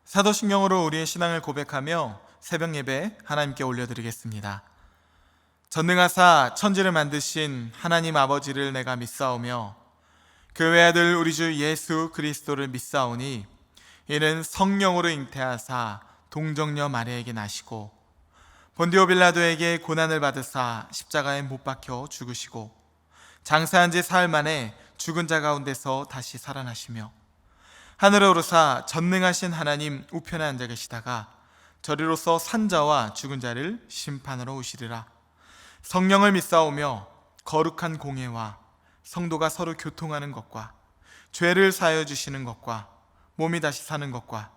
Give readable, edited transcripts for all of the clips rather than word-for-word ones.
사도신경으로 우리의 신앙을 고백하며 새벽 예배 하나님께 올려드리겠습니다. 전능하사 천지를 만드신 하나님 아버지를 내가 믿사오며 그 외아들 우리 주 예수 그리스도를 믿사오니 이는 성령으로 잉태하사 동정녀 마리아에게 나시고 본디오 빌라도에게 고난을 받으사 십자가에 못 박혀 죽으시고 장사한 지 사흘 만에 죽은 자 가운데서 다시 살아나시며 하늘에 오르사 전능하신 하나님 우편에 앉아 계시다가 저리로서 산자와 죽은 자를 심판하러 오시리라. 성령을 믿사오며 거룩한 공예와 성도가 서로 교통하는 것과 죄를 사하여 주시는 것과 몸이 다시 사는 것과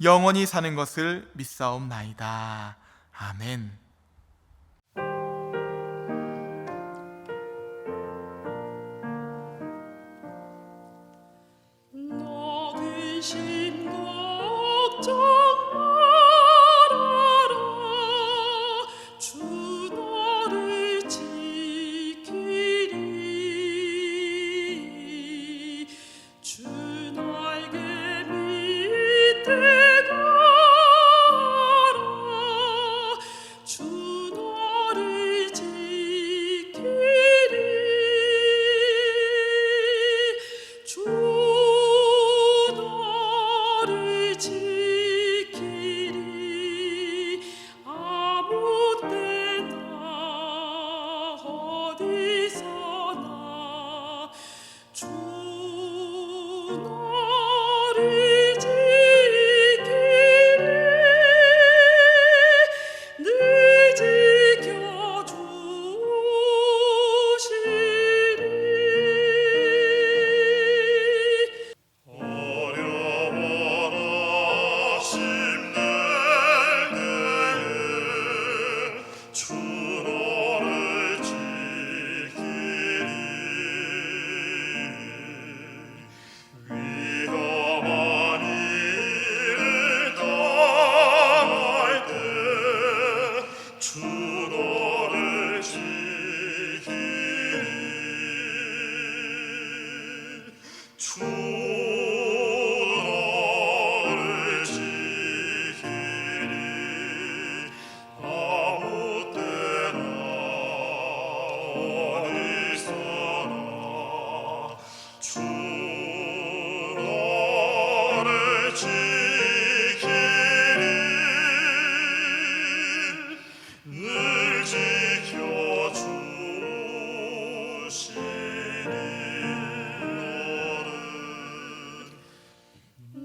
영원히 사는 것을 믿사옵나이다. 아멘. 너 근심 걱정 말아라. 주 너를 지키리. 주 날개 밑에 가라. 주 너를 지키리. 주 너를 지키리. 아무 때나 어디서나 주 너를 지키리. 늘 지켜주시리. 어려워라 힘낼 때에 주 너를 지키리. 위험한 일을 당할 때 주 너를 지키리. 주 너를 지키리. 아무 때나 어디서나 주 너를 지키리. 늘 지켜주시니.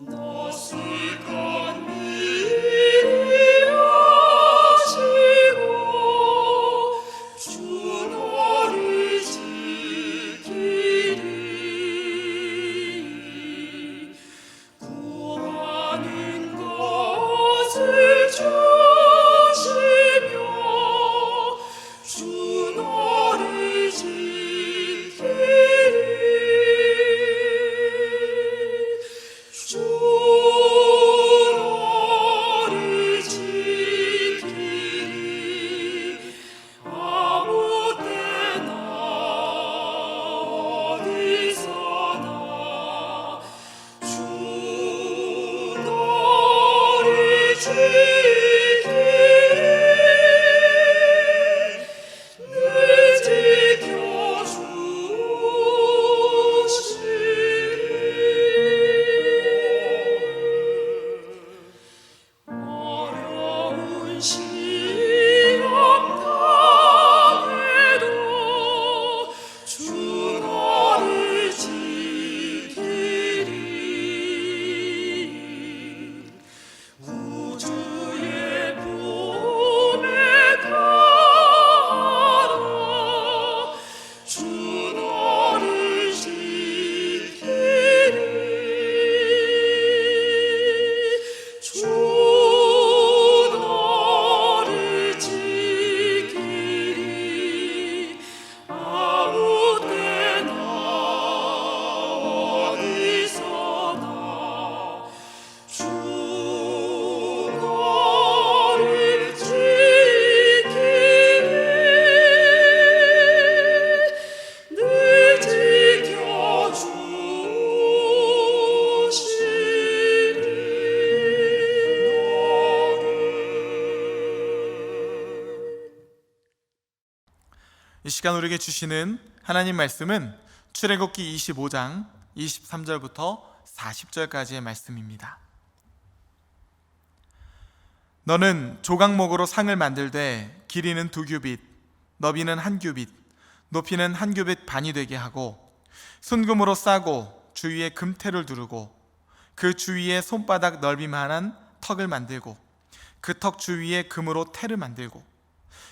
너 슬픈 일이 하시고 주 너를 지키리. 시간 우리에게 주시는 하나님 말씀은 출애굽기 25장 23절부터 40절까지의 말씀입니다. 너는 조각목으로 상을 만들되 길이는 2규빗, 너비는 1규빗, 높이는 1규빗 반이 되게 하고 순금으로 싸고 주위에 금테를 두르고 그 주위에 손바닥 넓이만한 턱을 만들고 그 턱 주위에 금으로 테를 만들고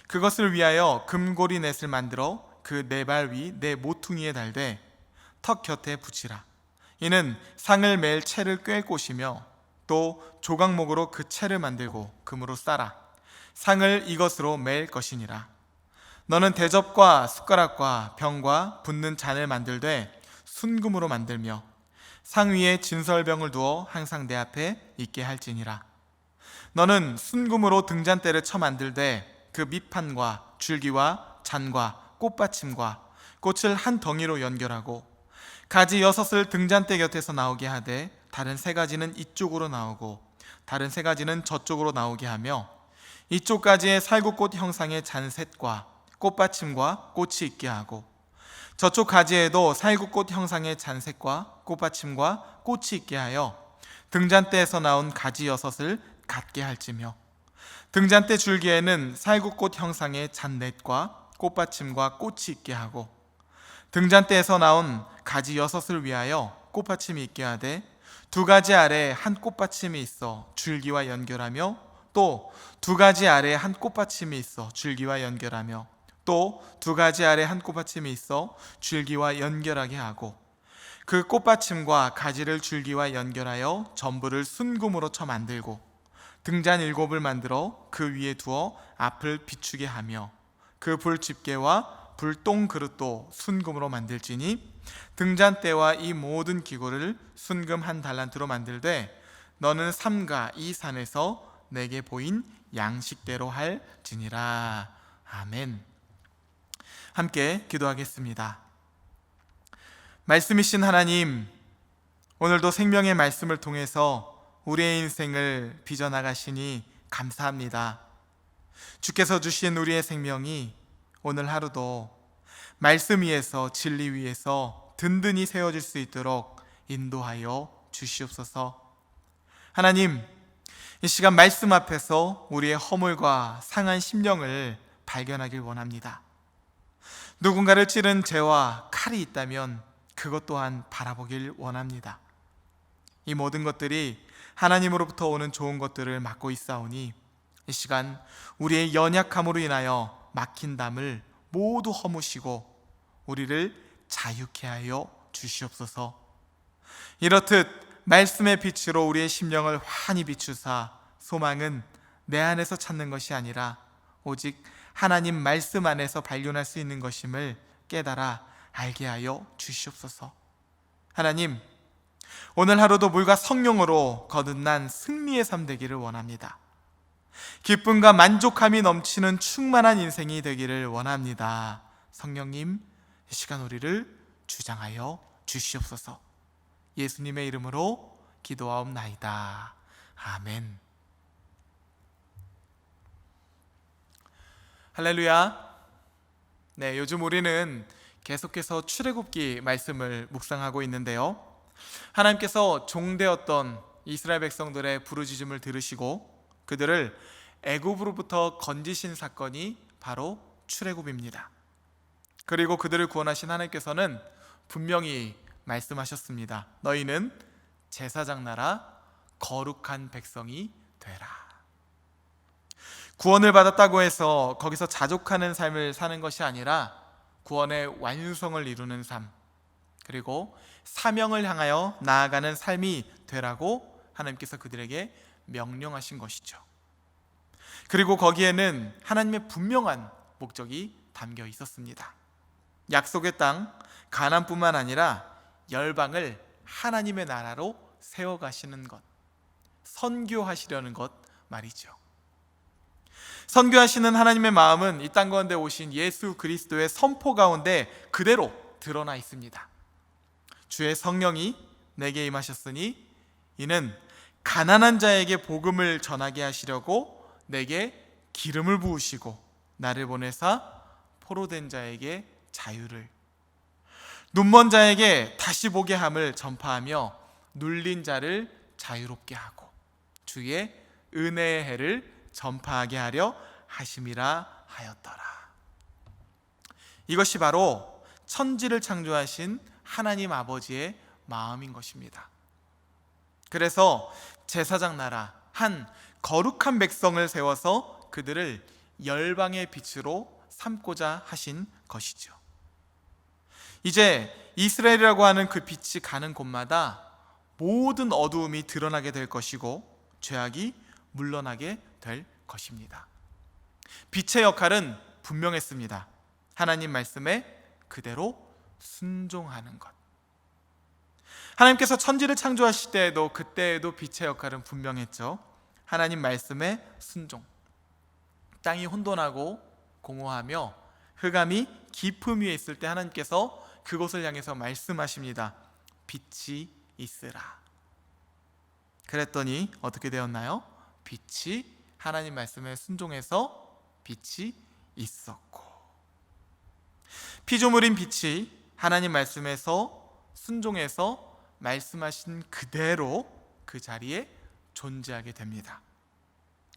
그것을 위하여 금고리 넷을 만들어 그 네 발 위 네 모퉁이에 달되 턱 곁에 붙이라. 이는 상을 맬 채를 꿰 곳이며 또 조각목으로 그 채를 만들고 금으로 싸라. 상을 이것으로 맬 것이니라. 너는 대접과 숟가락과 병과 붓는 잔을 만들되 순금으로 만들며 상 위에 진설병을 두어 항상 내 앞에 있게 할지니라. 너는 순금으로 등잔대를 쳐 만들되 그 밑판과 줄기와 잔과 꽃받침과 꽃을 한 덩이로 연결하고 가지 6을 등잔대 곁에서 나오게 하되 다른 3가지는 이쪽으로 나오고 다른 3가지는 저쪽으로 나오게 하며 이쪽 가지에 살구꽃 형상의 잔셋과 꽃받침과 꽃이 있게 하고 저쪽 가지에도 살구꽃 형상의 잔셋과 꽃받침과 꽃이 있게 하여 등잔대에서 나온 가지 6을 갖게 할지며 등잔대 줄기에는 살구꽃 형상의 잔넷과 꽃받침과 꽃이 있게 하고 등잔대에서 나온 가지 6을 위하여 꽃받침이 있게 하되 2가지 아래에 한 꽃받침이 있어 줄기와 연결하며 또 2가지 아래에 한 꽃받침이 있어 줄기와 연결하며 또 2가지 아래에 한 꽃받침이 있어 줄기와 연결하게 하고 그 꽃받침과 가지를 줄기와 연결하여 전부를 순금으로 쳐 만들고 등잔 7을 만들어 그 위에 두어 앞을 비추게 하며 그 불 집게와 불똥 그릇도 순금으로 만들지니 등잔대와 이 모든 기구를 순금 1달란트로 만들되 너는 삼가 이 산에서 내게 보인 양식대로 할지니라. 아멘. 함께 기도하겠습니다. 말씀이신 하나님, 오늘도 생명의 말씀을 통해서 우리의 인생을 빚어나가시니 감사합니다. 주께서 주신 우리의 생명이 오늘 하루도 말씀 위에서 진리 위에서 든든히 세워질 수 있도록 인도하여 주시옵소서. 하나님, 이 시간 말씀 앞에서 우리의 허물과 상한 심령을 발견하길 원합니다. 누군가를 찌른 죄와 칼이 있다면 그것 또한 바라보길 원합니다. 이 모든 것들이 하나님으로부터 오는 좋은 것들을 막고 있사오니 이 시간 우리의 연약함으로 인하여 막힌 담을 모두 허무시고 우리를 자유케 하여 주시옵소서. 이렇듯 말씀의 빛으로 우리의 심령을 환히 비추사 소망은 내 안에서 찾는 것이 아니라 오직 하나님 말씀 안에서 발견할 수 있는 것임을 깨달아 알게 하여 주시옵소서. 하나님, 오늘 하루도 물과 성령으로 거듭난 승리의 삶 되기를 원합니다. 기쁨과 만족함이 넘치는 충만한 인생이 되기를 원합니다. 성령님, 이 시간 우리를 주장하여 주시옵소서. 예수님의 이름으로 기도하옵나이다. 아멘. 할렐루야. 네, 요즘 우리는 계속해서 출애굽기 말씀을 묵상하고 있는데요, 하나님께서 종되었던 이스라엘 백성들의 부르짖음을 들으시고 그들을 애굽으로부터 건지신 사건이 바로 출애굽입니다. 그리고 그들을 구원하신 하나님께서는 분명히 말씀하셨습니다. 너희는 제사장 나라 거룩한 백성이 되라. 구원을 받았다고 해서 거기서 자족하는 삶을 사는 것이 아니라 구원의 완성을 이루는 삶, 그리고 사명을 향하여 나아가는 삶이 되라고 하나님께서 그들에게 명령하신 것이죠. 그리고 거기에는 하나님의 분명한 목적이 담겨 있었습니다. 약속의 땅 가나안뿐만 아니라 열방을 하나님의 나라로 세워가시는 것, 선교하시려는 것 말이죠. 선교하시는 하나님의 마음은 이 땅 가운데 오신 예수 그리스도의 선포 가운데 그대로 드러나 있습니다. 주의 성령이 내게 임하셨으니 이는 가난한 자에게 복음을 전하게 하시려고 내게 기름을 부으시고 나를 보내사 포로된 자에게 자유를, 눈먼 자에게 다시 보게 함을 전파하며 눌린 자를 자유롭게 하고 주의 은혜의 해를 전파하게 하려 하심이라 하였더라. 이것이 바로 천지를 창조하신 하나님 아버지의 마음인 것입니다. 그래서 제사장 나라, 한 거룩한 백성을 세워서 그들을 열방의 빛으로 삼고자 하신 것이죠. 이제 이스라엘이라고 하는 그 빛이 가는 곳마다 모든 어두움이 드러나게 될 것이고 죄악이 물러나게 될 것입니다. 빛의 역할은 분명했습니다. 하나님 말씀에 그대로 순종하는 것. 하나님께서 천지를 창조하실 때에도 그때에도 빛의 역할은 분명했죠. 하나님 말씀에 순종. 땅이 혼돈하고 공허하며 흑암이 깊음 위에 있을 때 하나님께서 그곳을 향해서 말씀하십니다. 빛이 있으라. 그랬더니 어떻게 되었나요? 빛이 하나님 말씀에 순종해서 빛이 있었고, 피조물인 빛이 하나님 말씀에서 순종해서 말씀하신 그대로 그 자리에 존재하게 됩니다.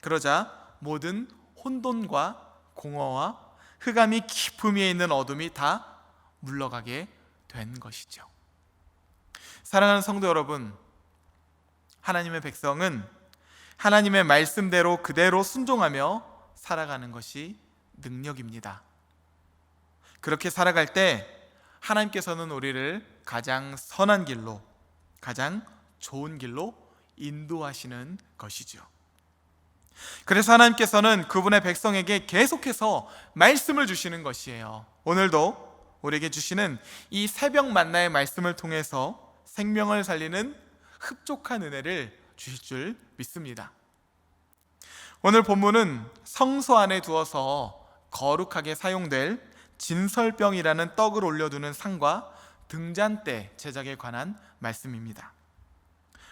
그러자 모든 혼돈과 공허와 흑암이 깊음 위에 있는 어둠이 다 물러가게 된 것이죠. 사랑하는 성도 여러분, 하나님의 백성은 하나님의 말씀대로 그대로 순종하며 살아가는 것이 능력입니다. 그렇게 살아갈 때 하나님께서는 우리를 가장 선한 길로, 가장 좋은 길로 인도하시는 것이죠. 그래서 하나님께서는 그분의 백성에게 계속해서 말씀을 주시는 것이에요. 오늘도 우리에게 주시는 이 새벽 만나의 말씀을 통해서 생명을 살리는 흡족한 은혜를 주실 줄 믿습니다. 오늘 본문은 성소 안에 두어서 거룩하게 사용될 진설병이라는 떡을 올려두는 상과 등잔대 제작에 관한 말씀입니다.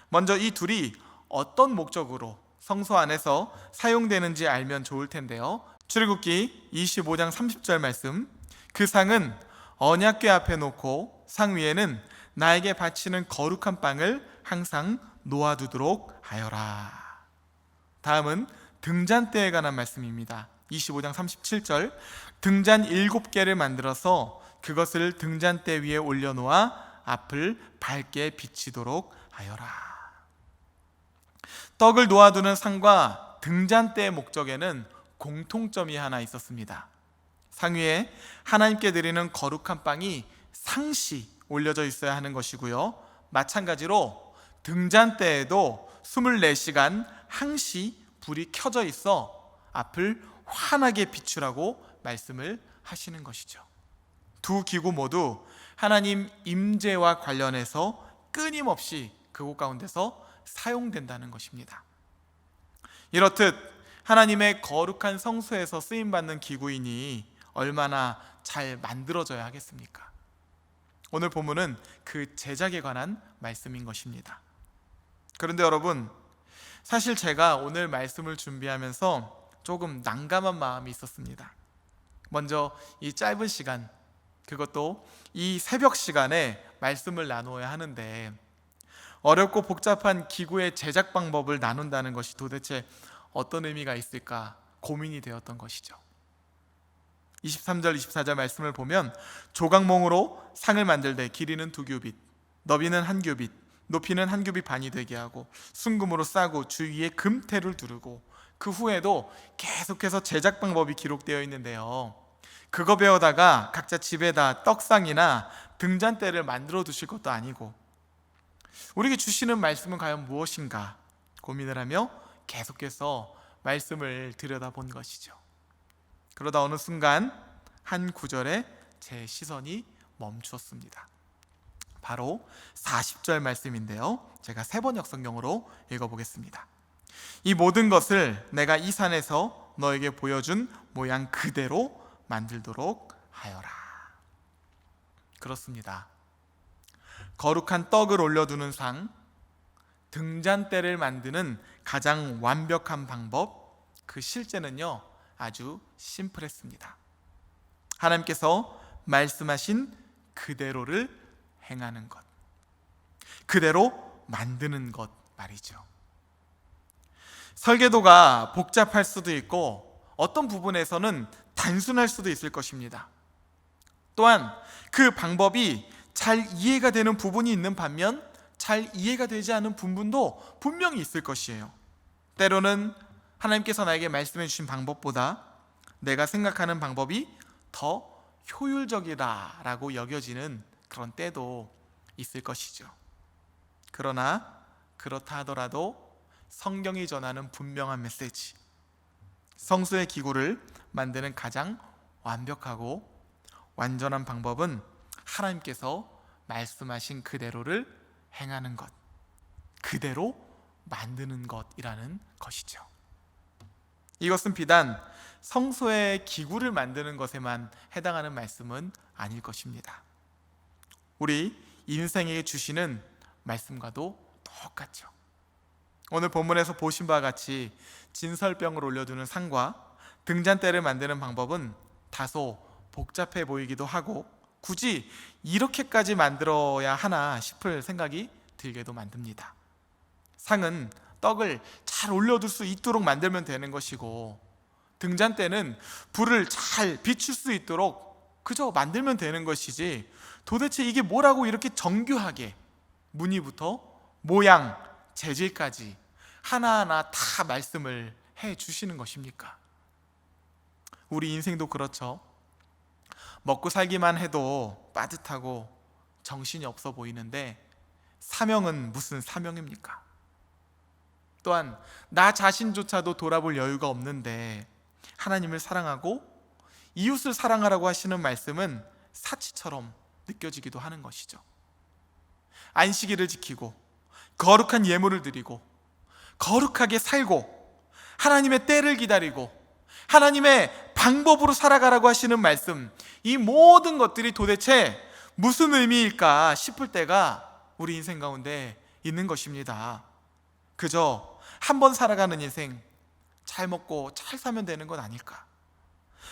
먼저 이 둘이 어떤 목적으로 성소 안에서 사용되는지 알면 좋을 텐데요. 출애굽기 25장 30절 말씀, 그 상은 언약궤 앞에 놓고 상 위에는 나에게 바치는 거룩한 빵을 항상 놓아두도록 하여라. 다음은 등잔대에 관한 말씀입니다. 25장 37절, 등잔 7개를 만들어서 그것을 등잔대 위에 올려놓아 앞을 밝게 비치도록 하여라. 떡을 놓아두는 상과 등잔대의 목적에는 공통점이 하나 있었습니다. 상 위에 하나님께 드리는 거룩한 빵이 상시 올려져 있어야 하는 것이고요, 마찬가지로 등잔대에도 24시간 항시 불이 켜져 있어 앞을 환하게 비추라고 말씀을 하시는 것이죠. 두 기구 모두 하나님 임재와 관련해서 끊임없이 그곳 가운데서 사용된다는 것입니다. 이렇듯 하나님의 거룩한 성소에서 쓰임받는 기구이니 얼마나 잘 만들어져야 하겠습니까? 오늘 본문은 그 제작에 관한 말씀인 것입니다. 그런데 여러분, 사실 제가 오늘 말씀을 준비하면서 조금 난감한 마음이 있었습니다. 먼저 이 짧은 시간, 그것도 이 새벽 시간에 말씀을 나누어야 하는데 어렵고 복잡한 기구의 제작 방법을 나눈다는 것이 도대체 어떤 의미가 있을까 고민이 되었던 것이죠. 23절 24절 말씀을 보면 조각몽으로 상을 만들되 길이는 2규빗, 너비는 1규빗, 높이는 1규빗 반이 되게 하고 순금으로 싸고 주위에 금테를 두르고, 그 후에도 계속해서 제작 방법이 기록되어 있는데요, 그거 배우다가 각자 집에다 떡상이나 등잔대를 만들어 두실 것도 아니고 우리에게 주시는 말씀은 과연 무엇인가 고민을 하며 계속해서 말씀을 들여다본 것이죠. 그러다 어느 순간 한 구절에 제 시선이 멈추었습니다. 바로 40절 말씀인데요, 제가 세번역 성경으로 읽어보겠습니다. 이 모든 것을 내가 이 산에서 너에게 보여준 모양 그대로 만들도록 하여라. 그렇습니다. 거룩한 떡을 올려두는 상, 등잔대를 만드는 가장 완벽한 방법, 그 실제는요 아주 심플했습니다. 하나님께서 말씀하신 그대로를 행하는 것, 그대로 만드는 것 말이죠. 설계도가 복잡할 수도 있고 어떤 부분에서는 단순할 수도 있을 것입니다. 또한 그 방법이 잘 이해가 되는 부분이 있는 반면 잘 이해가 되지 않은 부분도 분명히 있을 것이에요. 때로는 하나님께서 나에게 말씀해 주신 방법보다 내가 생각하는 방법이 더 효율적이다라고 여겨지는 그런 때도 있을 것이죠. 그러나 그렇다 하더라도 성경이 전하는 분명한 메시지, 성수의 기구를 만드는 가장 완벽하고 완전한 방법은 하나님께서 말씀하신 그대로를 행하는 것, 그대로 만드는 것이라는 것이죠. 이것은 비단 성소의 기구를 만드는 것에만 해당하는 말씀은 아닐 것입니다. 우리 인생에게 주시는 말씀과도 똑같죠. 오늘 본문에서 보신 바와 같이 진설병을 올려두는 상과 등잔대를 만드는 방법은 다소 복잡해 보이기도 하고 굳이 이렇게까지 만들어야 하나 싶을 생각이 들게도 만듭니다. 상은 떡을 잘 올려둘 수 있도록 만들면 되는 것이고, 등잔대는 불을 잘 비출 수 있도록 그저 만들면 되는 것이지, 도대체 이게 뭐라고 이렇게 정교하게 무늬부터 모양, 재질까지 하나하나 다 말씀을 해 주시는 것입니까? 우리 인생도 그렇죠. 먹고 살기만 해도 빠듯하고 정신이 없어 보이는데 사명은 무슨 사명입니까? 또한 나 자신조차도 돌아볼 여유가 없는데 하나님을 사랑하고 이웃을 사랑하라고 하시는 말씀은 사치처럼 느껴지기도 하는 것이죠. 안식일을 지키고 거룩한 예물을 드리고 거룩하게 살고 하나님의 때를 기다리고 하나님의 방법으로 살아가라고 하시는 말씀, 이 모든 것들이 도대체 무슨 의미일까 싶을 때가 우리 인생 가운데 있는 것입니다. 그저 한 번 살아가는 인생, 잘 먹고 잘 살면 되는 건 아닐까?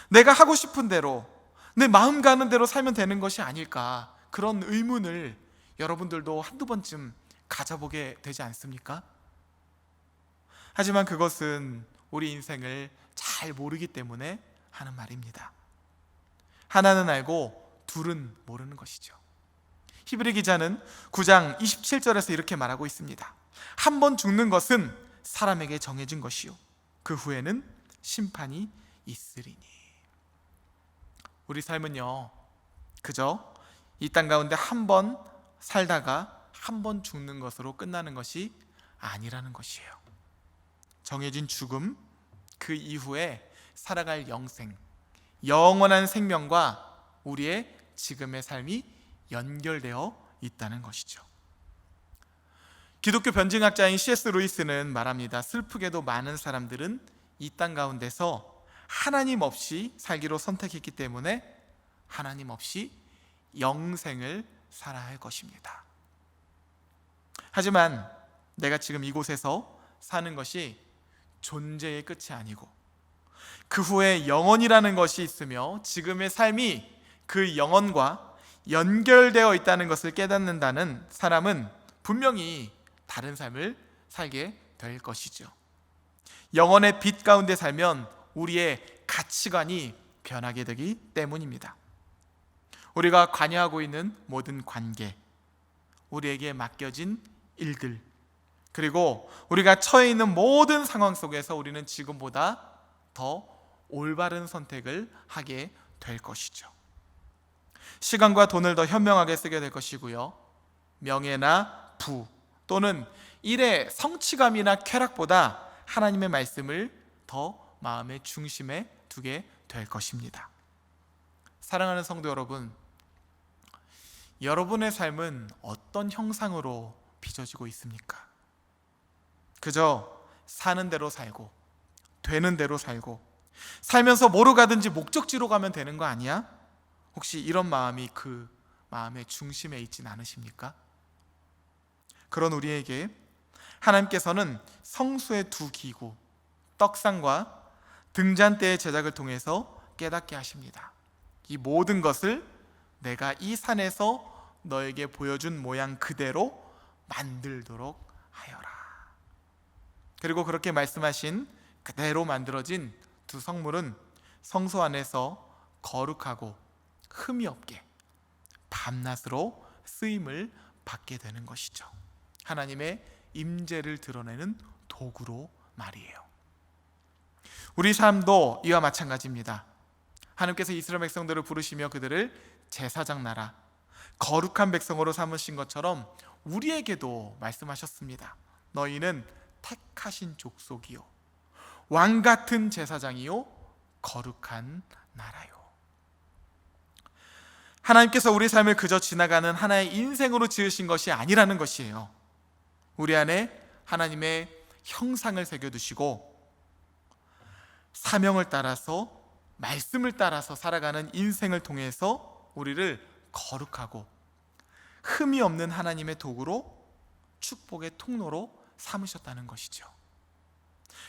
내가 하고 싶은 대로, 내 마음 가는 대로 살면 되는 것이 아닐까? 그런 의문을 여러분들도 한두 번쯤 가져보게 되지 않습니까? 하지만 그것은 우리 인생을 잘 모르기 때문에 하는 말입니다. 하나는 알고 둘은 모르는 것이죠. 히브리 기자는 9장 27절에서 이렇게 말하고 있습니다. 한 번 죽는 것은 사람에게 정해진 것이요 그 후에는 심판이 있으리니. 우리 삶은요, 그저 이 땅 가운데 한 번 살다가 한 번 죽는 것으로 끝나는 것이 아니라는 것이에요. 정해진 죽음, 그 이후에 살아갈 영생, 영원한 생명과 우리의 지금의 삶이 연결되어 있다는 것이죠. 기독교 변증학자인 C.S. 루이스는 말합니다. 슬프게도 많은 사람들은 이 땅 가운데서 하나님 없이 살기로 선택했기 때문에 하나님 없이 영생을 살아야 할 것입니다. 하지만 내가 지금 이곳에서 사는 것이 존재의 끝이 아니고 그 후에 영원이라는 것이 있으며 지금의 삶이 그 영원과 연결되어 있다는 것을 깨닫는다는 사람은 분명히 다른 삶을 살게 될 것이죠. 영원의 빛 가운데 살면 우리의 가치관이 변하게 되기 때문입니다. 우리가 관여하고 있는 모든 관계, 우리에게 맡겨진 일들, 그리고 우리가 처해 있는 모든 상황 속에서 우리는 지금보다 더 올바른 선택을 하게 될 것이죠. 시간과 돈을 더 현명하게 쓰게 될 것이고요, 명예나 부 또는 일의 성취감이나 쾌락보다 하나님의 말씀을 더 마음의 중심에 두게 될 것입니다. 사랑하는 성도 여러분, 여러분의 삶은 어떤 형상으로 빚어지고 있습니까? 그저 사는 대로 살고 되는 대로 살고 살면서 뭐로 가든지 목적지로 가면 되는 거 아니야? 혹시 이런 마음이 그 마음의 중심에 있진 않으십니까? 그런 우리에게 하나님께서는 성수의 두 기구, 떡상과 등잔대의 제작을 통해서 깨닫게 하십니다. 이 모든 것을 내가 이 산에서 너에게 보여준 모양 그대로 만들도록 하여라. 그리고 그렇게 말씀하신 그대로 만들어진 두 성물은 성소 안에서 거룩하고 흠이 없게 밤낮으로 쓰임을 받게 되는 것이죠. 하나님의 임재를 드러내는 도구로 말이에요. 우리 삶도 이와 마찬가지입니다. 하나님께서 이스라엘 백성들을 부르시며 그들을 제사장 나라, 거룩한 백성으로 삼으신 것처럼 우리에게도 말씀하셨습니다. 너희는 택하신 족속이요, 왕같은 제사장이요, 거룩한 나라요. 하나님께서 우리 삶을 그저 지나가는 하나의 인생으로 지으신 것이 아니라는 것이에요. 우리 안에 하나님의 형상을 새겨두시고 사명을 따라서, 말씀을 따라서 살아가는 인생을 통해서 우리를 거룩하고 흠이 없는 하나님의 도구로, 축복의 통로로 삼으셨다는 것이죠.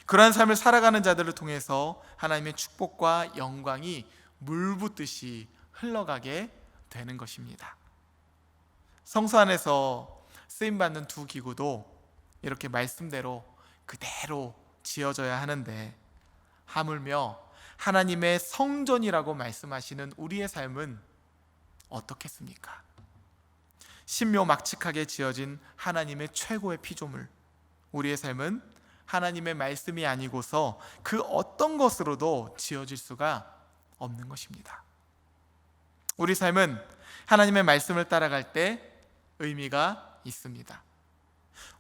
그러한 삶을 살아가는 자들을 통해서 하나님의 축복과 영광이 물붓듯이 흘러가게 되는 것입니다. 성소 안에서 쓰임받는 두 기구도 이렇게 말씀대로 그대로 지어져야 하는데, 하물며 하나님의 성전이라고 말씀하시는 우리의 삶은 어떻겠습니까? 신묘막측하게 지어진 하나님의 최고의 피조물, 우리의 삶은 하나님의 말씀이 아니고서 그 어떤 것으로도 지어질 수가 없는 것입니다. 우리 삶은 하나님의 말씀을 따라갈 때 의미가 있습니다.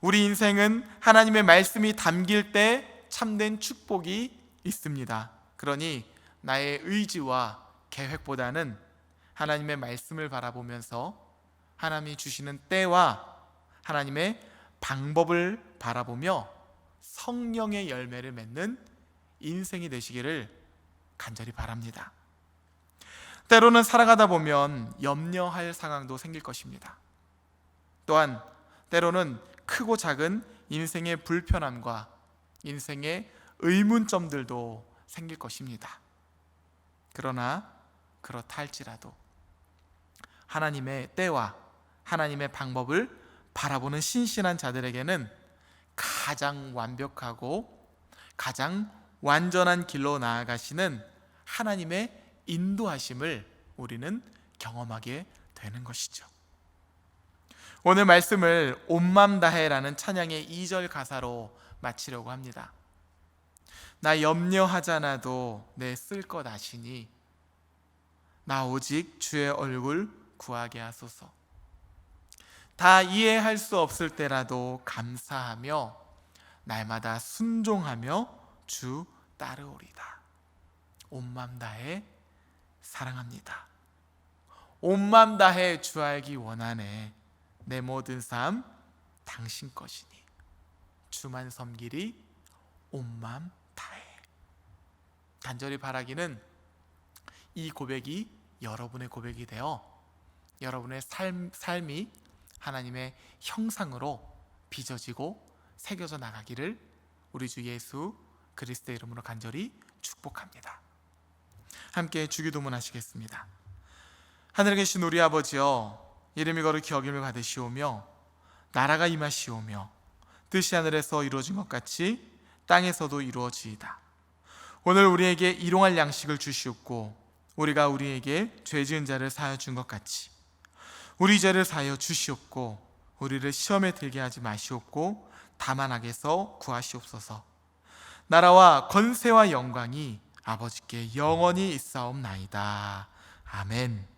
우리 인생은 하나님의 말씀이 담길 때 참된 축복이 있습니다. 그러니 나의 의지와 계획보다는 하나님의 말씀을 바라보면서 하나님이 주시는 때와 하나님의 방법을 바라보며 성령의 열매를 맺는 인생이 되시기를 간절히 바랍니다. 때로는 살아가다 보면 염려할 상황도 생길 것입니다. 또한 때로는 크고 작은 인생의 불편함과 인생의 의문점들도 생길 것입니다. 그러나 그렇다 할지라도 하나님의 때와 하나님의 방법을 바라보는 신실한 자들에게는 가장 완벽하고 가장 완전한 길로 나아가시는 하나님의 인도하심을 우리는 경험하게 되는 것이죠. 오늘 말씀을 온 맘 다해라는 찬양의 2절 가사로 마치려고 합니다. 나 염려하잖아도 내 쓸 것 아시니 나 오직 주의 얼굴 구하게 하소서. 다 이해할 수 없을 때라도 감사하며 날마다 순종하며 주 따르오리다. 온 맘 다해 사랑합니다. 온 맘 다해 주 알기 원하네. 내 모든 삶 당신 것이니 주만 섬기리 온 맘 다해. 간절히 바라기는 이 고백이 여러분의 고백이 되어 여러분의 삶이 하나님의 형상으로 빚어지고 새겨져 나가기를 우리 주 예수 그리스도의 이름으로 간절히 축복합니다. 함께 주기도문 하시겠습니다. 하늘에 계신 우리 아버지여, 이름이 거룩히 여김을 받으시오며 나라가 임하시오며 뜻이 하늘에서 이루어진 것 같이 땅에서도 이루어지이다. 오늘 우리에게 일용할 양식을 주시옵고 우리가 우리에게 죄 지은 자를 사하여 준 것 같이 우리 죄를 사하여 주시옵고 우리를 시험에 들게 하지 마시옵고 다만 악에서 구하시옵소서. 나라와 권세와 영광이 아버지께 영원히 있사옵나이다. 아멘.